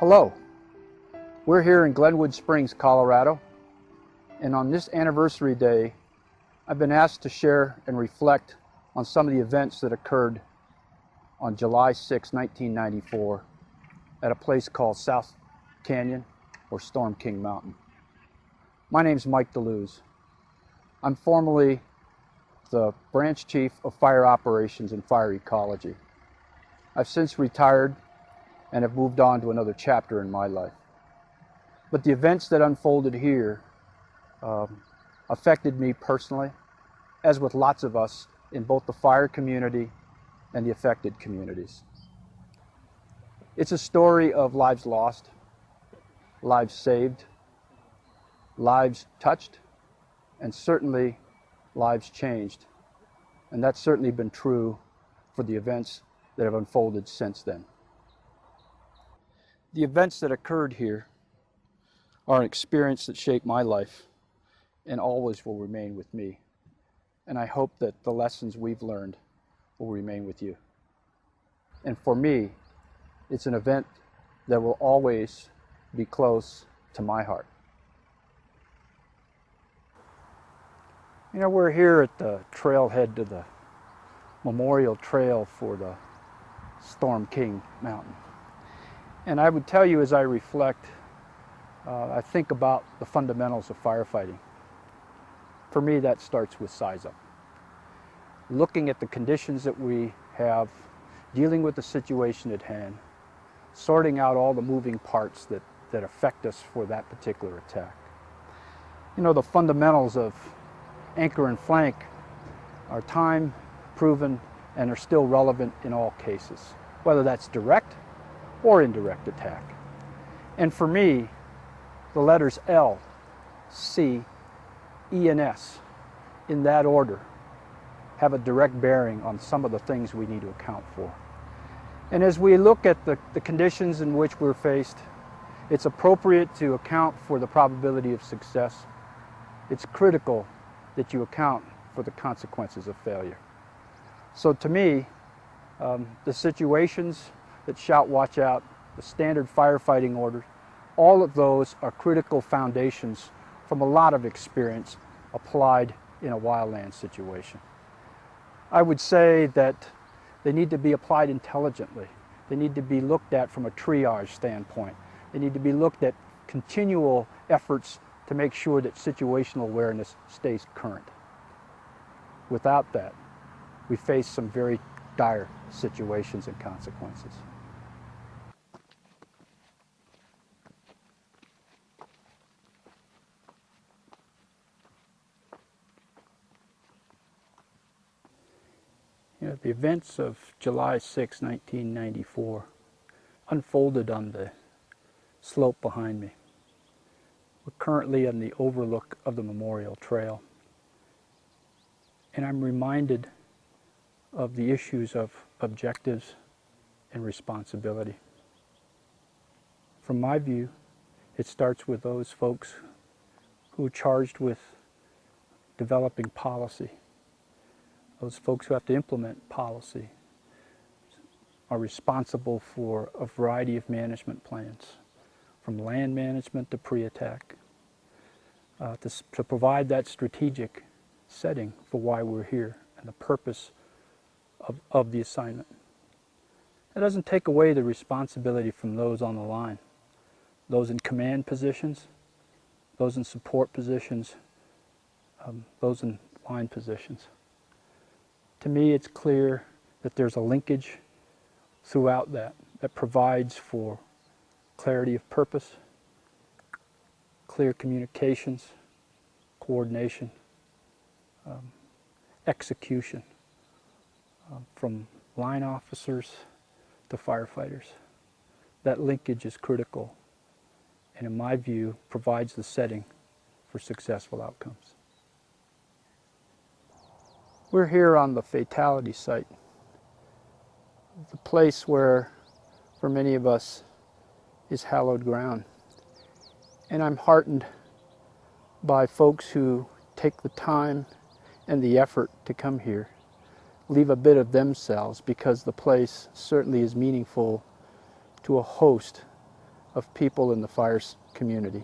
Hello, we're here in Glenwood Springs, Colorado, and on this anniversary day, I've been asked to share and reflect on some of the events that occurred on July 6, 1994, at a place called South Canyon or Storm King Mountain. My name's Mike DeLuz. I'm formerly the branch chief of fire operations and fire ecology. I've since retired and have moved on to another chapter in my life. But the events that unfolded here affected me personally, as with lots of us in both the fire community and the affected communities. It's a story of lives lost, lives saved, lives touched, and certainly lives changed. And that's certainly been true for the events that have unfolded since then. The events that occurred here are an experience that shaped my life and always will remain with me. And I hope that the lessons we've learned will remain with you. And for me, it's an event that will always be close to my heart. You know, we're here at the trailhead to the memorial trail for the Storm King Mountain. And I would tell you, as I reflect, I think about the fundamentals of firefighting. For me, that starts with size up. Looking at the conditions that we have, dealing with the situation at hand, sorting out all the moving parts that affect us for that particular attack. You know, the fundamentals of anchor and flank are time proven and are still relevant in all cases, whether that's direct or indirect attack. And for me, the letters L, C, E, and S, in that order, have a direct bearing on some of the things we need to account for. And as we look at the conditions in which we're faced, it's appropriate to account for the probability of success. It's critical that you account for the consequences of failure. So to me, the situations that shout watch out, the standard firefighting orders, all of those are critical foundations from a lot of experience applied in a wildland situation. I would say that they need to be applied intelligently. They need to be looked at from a triage standpoint. They need to be looked at continual efforts to make sure that situational awareness stays current. Without that, we face some very dire situations and consequences. You know, the events of July 6, 1994 unfolded on the slope behind me. We're currently on the overlook of the Memorial Trail. And I'm reminded of the issues of objectives and responsibility. From my view, it starts with those folks who are charged with developing policy. Those folks who have to implement policy are responsible for a variety of management plans, from land management to pre-attack, to provide that strategic setting for why we're here and the purpose of the assignment. That doesn't take away the responsibility from those on the line, those in command positions, those in support positions, those in line positions. To me, it's clear that there's a linkage throughout that provides for clarity of purpose, clear communications, coordination, execution, from line officers to firefighters. That linkage is critical and, in my view, provides the setting for successful outcomes. We're here on the fatality site, the place where, for many of us, is hallowed ground. And I'm heartened by folks who take the time and the effort to come here, leave a bit of themselves, because the place certainly is meaningful to a host of people in the fire community.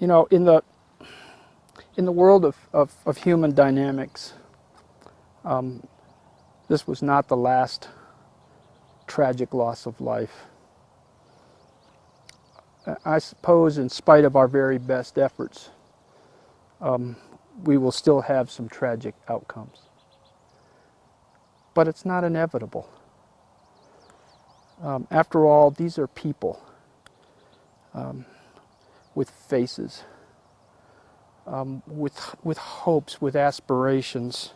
You know, in the world of human dynamics, this was not the last tragic loss of life. I suppose in spite of our very best efforts, we will still have some tragic outcomes. But it's not inevitable. After all, these are people with faces, with hopes, with aspirations,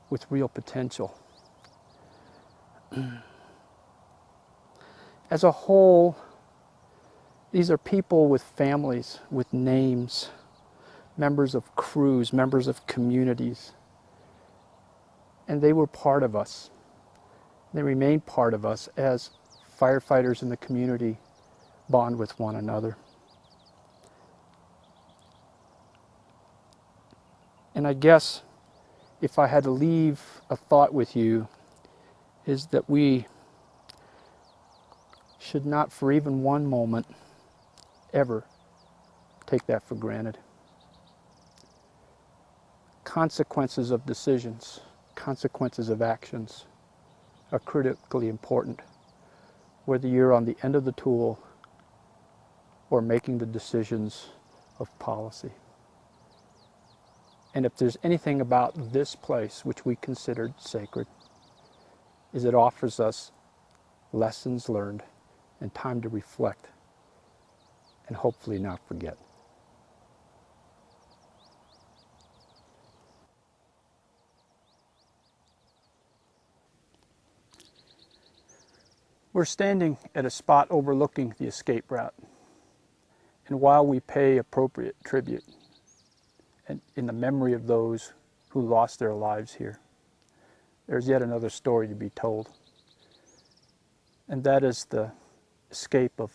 with real potential. As a whole, these are people with families, with names, members of crews, members of communities. And they were part of us. They remain part of us as firefighters in the community bond with one another. And I guess if I had to leave a thought with you, is that we should not for even one moment ever take that for granted. Consequences of decisions, consequences of actions are critically important, whether you're on the end of the tool or making the decisions of policy. And if there's anything about this place which we considered sacred, is it offers us lessons learned and time to reflect and hopefully not forget. We're standing at a spot overlooking the escape route, and while we pay appropriate tribute and in the memory of those who lost their lives here, there's yet another story to be told, and that is the escape of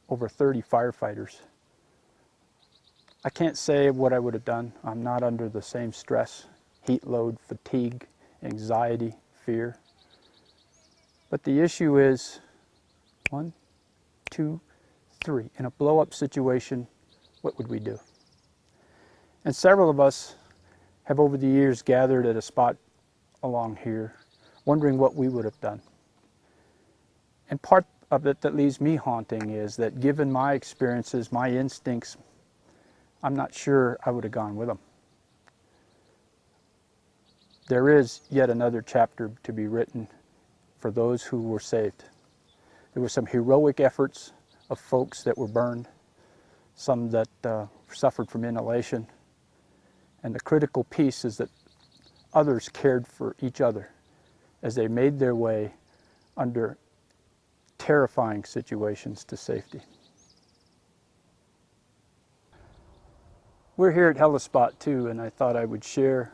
over 30 firefighters. I can't say what I would have done. I'm not under the same stress, heat load, fatigue, anxiety, fear. But the issue is 1, 2, 3. In a blow-up situation, what would we do? And several of us have over the years gathered at a spot along here, wondering what we would have done. And part of it that leaves me haunting is that given my experiences, my instincts, I'm not sure I would have gone with them. There is yet another chapter to be written for those who were saved. There were some heroic efforts of folks that were burned, some that suffered from inhalation, and the critical piece is that others cared for each other as they made their way under terrifying situations to safety. We're here at Hellespot too, and I thought I would share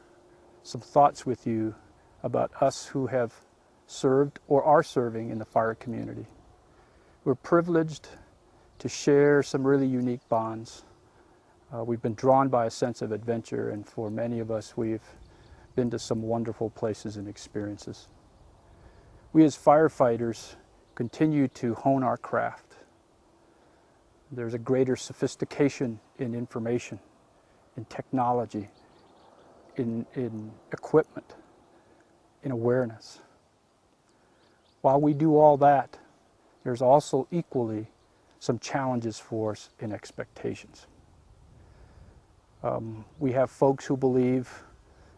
some thoughts with you about us who have served or are serving in the fire community. We're privileged to share some really unique bonds. We've been drawn by a sense of adventure, and for many of us, we've been to some wonderful places and experiences. We as firefighters continue to hone our craft. There's a greater sophistication in information, in technology, in equipment, in awareness. While we do all that, there's also equally some challenges for us in expectations. We have folks who believe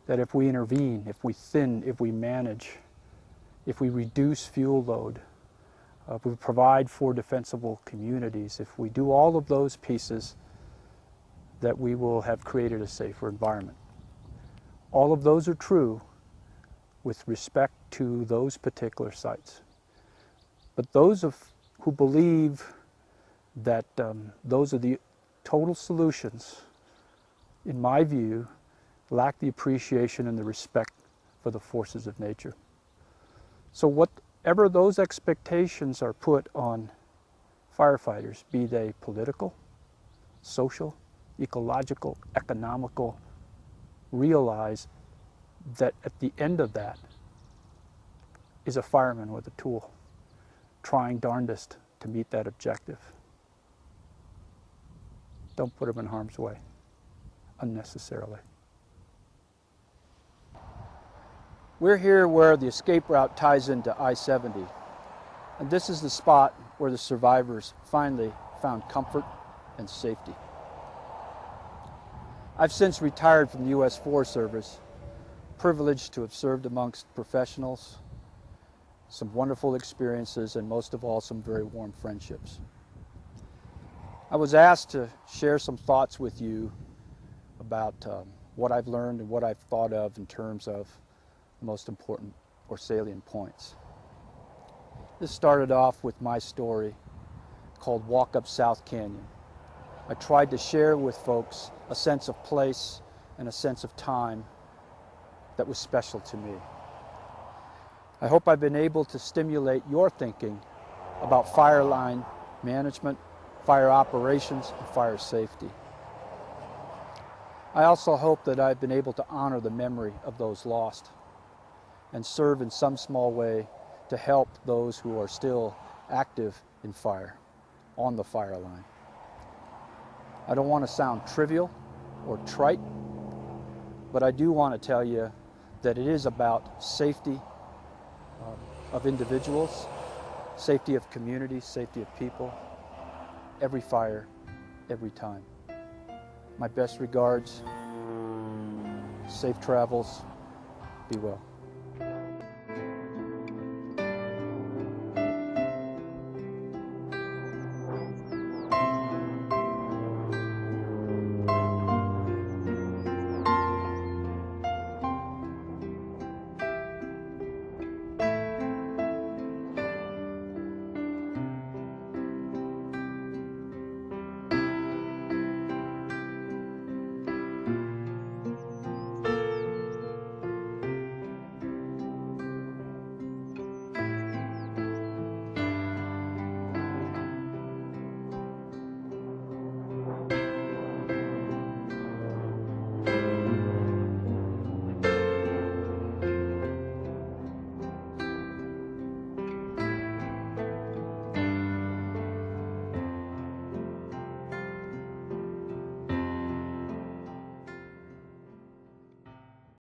that if we intervene, if we thin, if we manage, if we reduce fuel load, if we provide for defensible communities, if we do all of those pieces, that we will have created a safer environment. All of those are true with respect to those particular sites. But those who believe that those are the total solutions, in my view, lack the appreciation and the respect for the forces of nature. So whatever those expectations are put on firefighters, be they political, social, ecological, economical, realize that at the end of that is a fireman with a tool, trying darndest to meet that objective. Don't put them in harm's way unnecessarily. We're here where the escape route ties into I-70, and this is the spot where the survivors finally found comfort and safety. I've since retired from the U.S. Forest Service, privileged to have served amongst professionals, some wonderful experiences, and most of all, some very warm friendships. I was asked to share some thoughts with you about what I've learned and what I've thought of in terms of the most important or salient points. This started off with my story called Walk Up South Canyon. I tried to share with folks a sense of place and a sense of time that was special to me. I hope I've been able to stimulate your thinking about fire line management, fire operations, and fire safety. I also hope that I've been able to honor the memory of those lost and serve in some small way to help those who are still active in fire, on the fire line. I don't want to sound trivial or trite, but I do want to tell you that it is about safety of individuals, safety of communities, safety of people, every fire, every time. My best regards, safe travels, be well.